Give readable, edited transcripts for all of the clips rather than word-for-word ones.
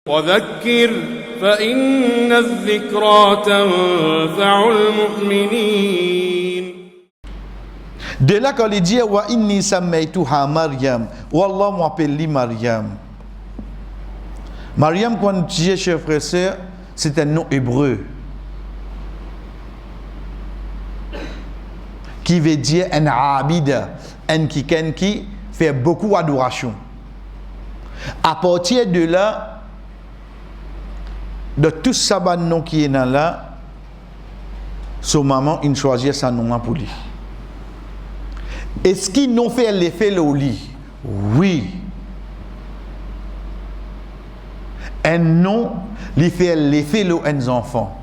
وذكر فإن الذكرى تنفع المؤمنين. De là quand il dit wa inni sammaytuha Maryam, wallah m'appelle Maryam. Maryam, quand on dit, chers frères et sœurs, c'est un nom hébreu qui veut dire un abida, un qui fait beaucoup d'adoration. À partir de là, de tout ça, nom qui est là, son maman, il choisit sa nom pour lui. Est-ce qu'ils n'ont fait l'effet au lit? Oui. Un nom, il fait l'effet aux enfants.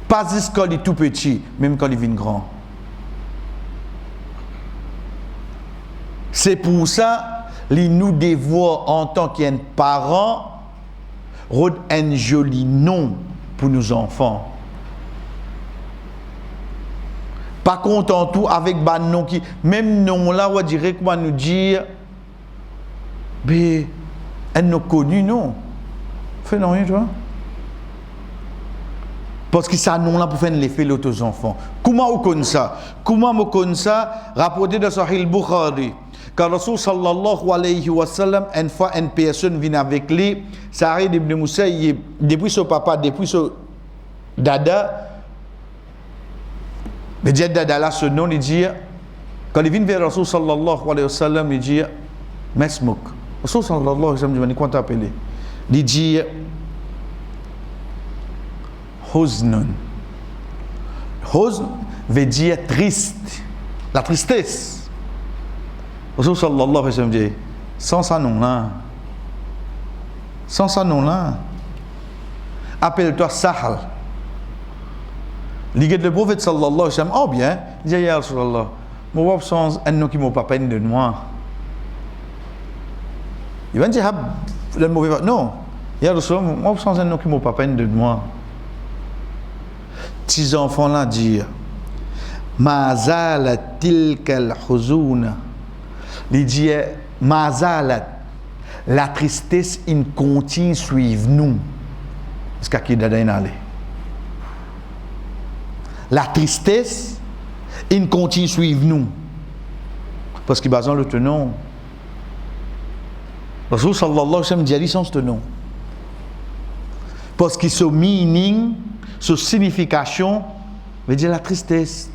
Pas juste quand il est tout petit, même quand il est grand. C'est pour ça que nous devons, en tant qu'un parent, rendre un joli nom pour nos enfants. Pas content tout avec un nom qui, même nom là, on dirait comment nous dire, mais un nom connu, non. Fais non, toi. Parce que ça nom là pour faire l'effet aux enfants. Comment on connaît ça? Comment on connaît ça? Rapporté de Sahih al-Bukhari. Quand Rasul sallallahu alayhi wa sallam, une fois une personne vient avec lui, Sa'id ibn Musayyib, depuis son papa, depuis son dada, le dit dada là, ce nom, il dit, quand il vient vers Rasul sallallahu alayhi wa sallam, il dit, Mesmouk. Rasul sallallahu alayhi wa sallam dit, comment t'appeler? Il dit, Huznun. Huzn veut dire triste, la tristesse. Rasul sallallahu alayhi wa sallam dit, sans ça non là, sans ça non là, appelle-toi Sahal. L'iguette le prophète sallallahu alayhi wa sallam, oh bien, il dit, ya Rasulallah, moi sans un nom qui m'a pas peine de moi. Il va dire, le mauvais, non, ya Rasulallah, moi sans un nom qui m'a pas peine de moi. Petits enfants là dire, Mazala tilkal huzuna. Il dit, Mazalat, la tristesse, il continue à suivre nous. Est-ce qu'il y a des allé? La tristesse, il continue à suivre nous. Parce qu'il a besoin de le nom. Rasul sallallahu alayhi wa sallam dit sans ce nom. Parce que ce meaning, ce signification, veut dire la tristesse.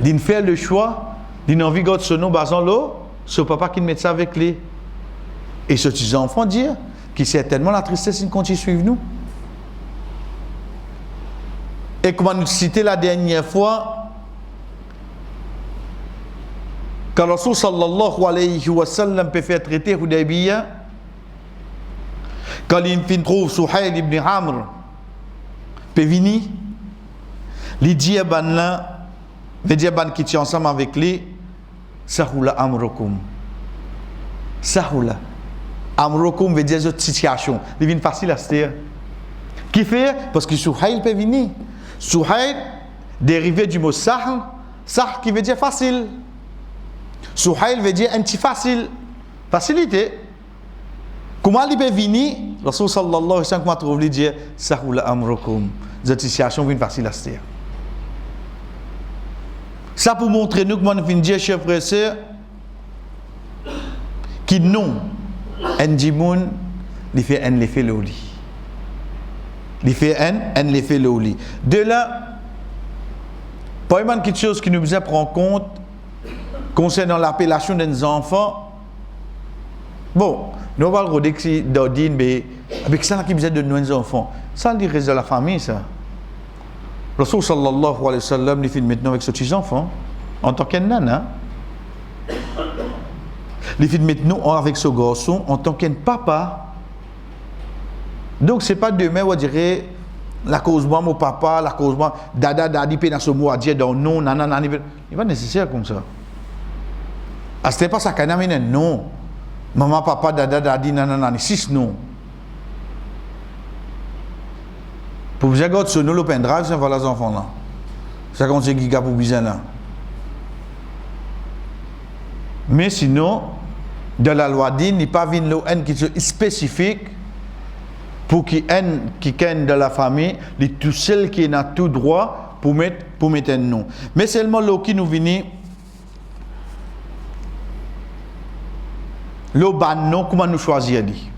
Il fait le choix. Il a envie de ce nom basant l'eau, ce papa qui met ça avec lui. Et ce petit enfant dire que certainement la tristesse, il continue à suivre nous. Et comme nous cité la dernière fois, quand Rasul sallallahu alayhi wa sallam peut faire traiter Hudaybiyah, quand il trouve Suhail ibn Amr, peut venir, il dit à ban là, il dit à ban qui tient ensemble avec lui, Sahula amrukum. Sahula. Amrukum veut dire cette situation. Il vient facile à se dire. Qui fait? Parce que Suhail peut venir. Suhail, dérivé du mot sahl, sahl qui veut dire facile. Suhail veut dire un petit facile. Facilité. Comment il peut venir? Rasul sallallahu alayhi wa sallam trouve lui dire Sahula amrukum. Cette situation vient facile à se dire. Ça pour montrer nous comment nous finissons dire, chers frères et sœurs, qui non, un dimoun, il fait un l'effet le lit. Il fait un l'effet le lit. De là, pas une quelque chose qui nous besoin prendre en compte concernant l'appellation des enfants. Bon, nous allons regarder que d'ordine, mais avec ça qui besoin de nos enfants. Ça, il reste de la famille, ça. Rasul sallallahu alayhi wa sallam, il fait maintenant avec ses petits enfants, en tant qu'un nana. Il fait maintenant avec ce garçon, en tant qu'un papa. Donc, ce n'est pas demain, on dirait, la cause moi, mon papa, la cause moi, dada, dadi, dans ce mot à dire, dans non, nanana, il n'est pas nécessaire comme ça. Ah, ce n'est pas ça qu'on a non. Maman, papa, dada, dadi, nanana, six non. Pour vous dire que ce nom, le pendrive, c'est voilà les enfants là. C'est comme c'est giga pour bizarre là. Mais sinon, de la loi din, il pas vin lo en qui est spécifique pour qui ken de la famille, les tout seul qui a tout droit pour mettre un nom. Mais seulement lo qui nous vini le ban nom comment nous choisir dit.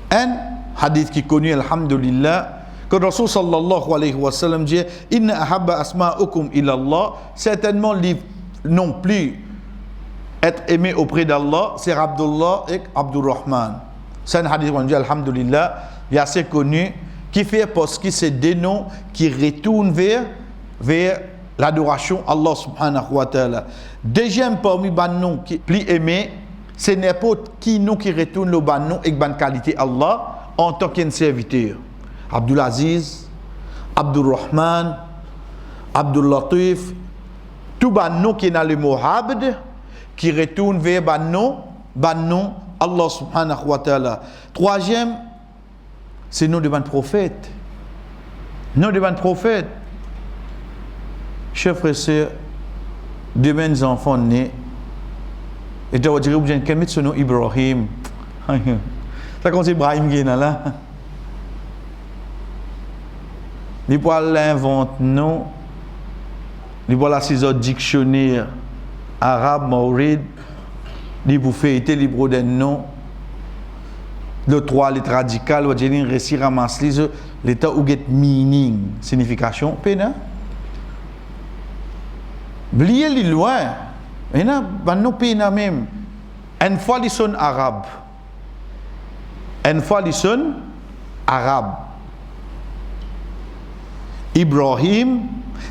Un hadith qui est connu alhamdulillah que Rasul sallallahu alayhi wa sallam dit inna ahabba asma'ukum ila Allah, certainement non plus être aimé auprès d'Allah, c'est Abdullah et Abdurrahman. C'est un hadith qu'on dit alhamdulillah, il est assez connu, qui fait parce que c'est des noms qui retournent vers l'adoration Allah subhanahu wa ta'ala. Deuxième parmi les noms qui plus aimé, c'est n'importe qui nom qui retourne le ban nom et bonne qualité Allah en tant qu'un serviteur. Abdul Aziz, Abdurrahman, Abdul Latif, tout ban nom qui est dans le mot abd, qui retourne vers ban nom Allah subhanahu wa ta'ala. Troisième, c'est nom de ban prophète. Nom de ban prophète. Chers frères et sœurs, demain les enfants nés, et tu vas dire, vous avez quel son nom Ibrahim. Ça comme c'est Ibrahim qui est là. Il peut l'inventer, non. Il peut la ciseau dictionnaire arabe, maurid. Il peut faire été libre d'un nom. Le 3 lettres radicales, vous avez un récit ramasse l'état où get meaning, signification, pena. Bliez les loin. Et là, nous pena même. Une fois, ils sont arabes. Une fois, ils sont arabes. Ibrahim,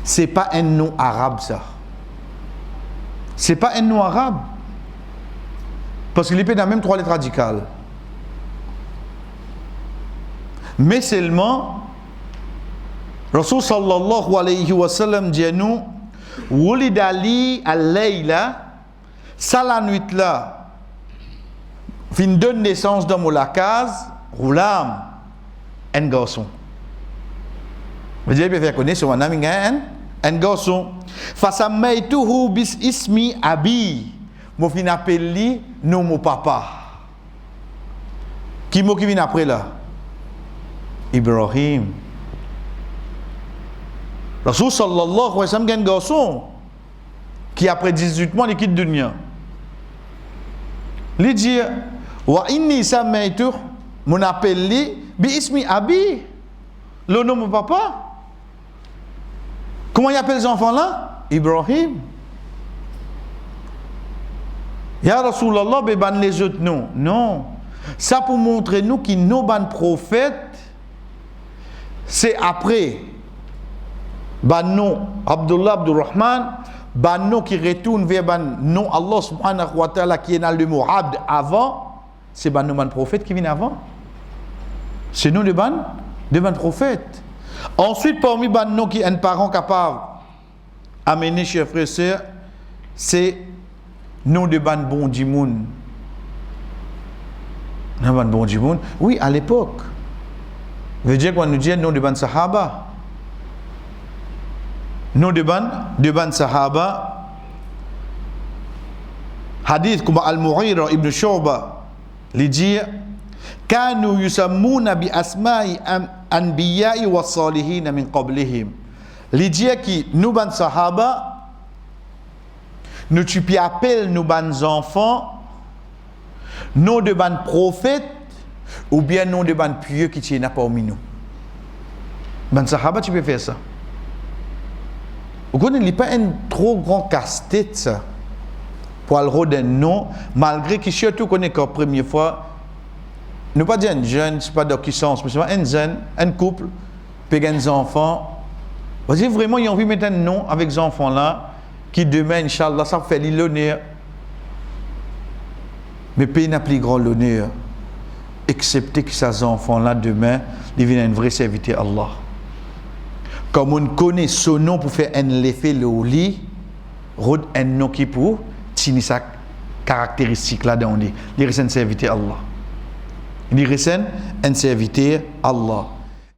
c'est pas un nom arabe, ça. C'est pas un nom arabe. Parce qu'il est dans même 3 lettres radicales. Mais seulement, Rasul sallallahu alayhi wa sallam dit à nous, Wulidali al-layla, ça la nuit là, fin de naissance dans la case, roulam, un garçon. Vous avez bien connu ce nom, un garçon. Fasammaytuhu bis ismi abi, mo fin appelé non mon papa. Qui mo qui vient après là? Ibrahim. Rasul sallallahu alayhi wa sallam a un garçon qui après 18 mois il quitte le dunya. Il dit wa inni sammaytu mon appelé bi ismi abi, le nom de mon papa. Comment il appelle les enfants là? Ibrahim. Ya Rasulallah, be ban les autres noms. Non. Ça pour montrer nous qu'il nous ban prophète, c'est après. Ban nom Abdullah Abdurrahman, ban nom qui retourne vers ban nom Allah subhanahu wa ta'ala qui est dans le mot abd avant, c'est ban nom ban prophète qui vient avant. C'est nous de ban prophète. Ensuite, parmi ban nom qui est un parent capable d'amener chers frères et sœurs, c'est nom de ban bon dimoun. Ban bon dimoun. Oui, à l'époque. Veut dire qu'on nous dit nom de ban sahaba. Nom de ban sahaba. Hadith comme Al-Mughira ibn Shu'ba, il dit Kanu yusammuna bi asma'i anbiya'i wa salihin min qablihim. Il dit que nous ban sahaba, nous tu peux appeler nous ban enfants, nom de ban prophète ou bien nom de ban pieux qui tient parmi nous. Ban sahaba tu peux faire ça. Vous connaissez, il n'est pas un trop grand casse-tête ça pour le d'un nom, malgré que surtout qu'on est qu'en première fois, ne pas dire un jeune, c'est pas d'occupance, mais c'est un jeune, un couple, puis des enfants. Vous avez vraiment ils ont envie de mettre un nom avec ces enfants-là, qui demain, Inch'Allah, ça fait l'honneur. Mais pays n'a plus grand l'honneur, excepté que ces enfants-là, demain, deviennent un vrai serviteur Allah. Comme on connaît son nom pour faire un effet le lit, route un nom qui pour tenir sa caractéristique là dans le lit. Il reste un serviteur Allah. Il reste un serviteur Allah.